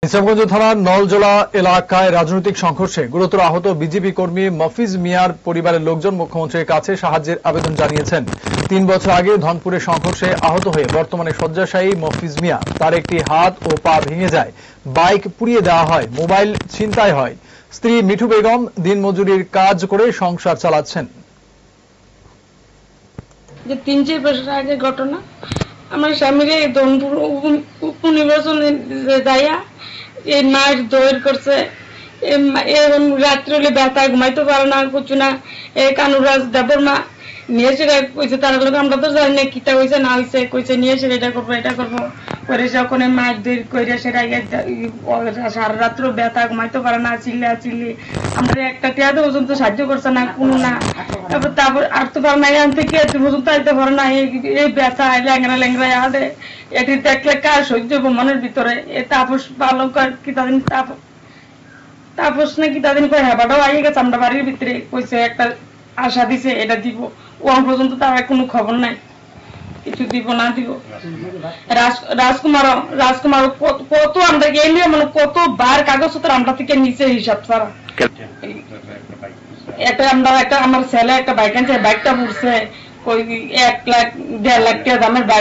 ইসলামগঞ্জ থানার নলজোলা এলাকায় রাজনৈতিক সংঘর্ষে গুরুতর আহত বিজেপি কর্মী মফিজ মিয়ার পরিবারের লোকজন মুখ্যমন্ত্রীর কাছে সাহায্যের আবেদন জানিয়েছেন। 3 বছর আগে ধনপুরে সংঘর্ষে আহত হয়ে বর্তমানে শয্যাশায়ী মফিজ মিয়া। তার একটি হাত ও পা ভেঙে যায়, বাইক পুড়িয়ে দেওয়া হয়, মোবাইল ছিনতাই হয়। স্ত্রী মিঠু বেগম দিনমজুরির কাজ করে সংসার চালাচ্ছেন। 3-4 বছর আগে ঘটনা, আমার স্বামীর ধনপুর উপনির্বাচন যাইয়া এই মায়ের দৌড় করছে। এখন রাত্রে হলে ব্যথা, ঘুমাইতে পারে না, কিছু না। কানুরাজ দেবর মা নিয়ে এসে কইছে, তার লোক আমরা তো জানি না কিতা হয়েছে না হয়েছে, কইছে নিয়ে এসে এটা করবো এটা করবো করে ওখানে মায়ের দৌড় করে সেটা সারা রাত্র ব্যথা, ঘুমাইতে পারে না, চিল্লি আমরা একটা টিয়াতে পর্যন্ত সাহায্য করছে না কোনো না। তারপর আর তো পারে না, এখান থেকে পর্যন্ত আইতে পারে না। এই ব্যথা ল্যাংরা আদে এটি দেখলে কার সহ্য মনের ভিতরে। এ তাপস পালক কি তাদের তাপস নাকি তাদের হেবাটাও আইয়ে গেছে আমরা বাড়ির ভিতরে। কইছে একটা আশা দিছে এটা দিব, ও পর্যন্ত তার কোনো খবর নাই, কিছু দিব না দিব। রাজকুমার কত আমরা গেলে মানে কতবার কাগজপত্র আমরা থেকে নিচে হিসাব ছাড়া। একটা আমার ছেলে একটা বাইক আনছে, বাইকটা পড়ছে 1 লাখ 1.5 লাখ টাকা দামের বাইক।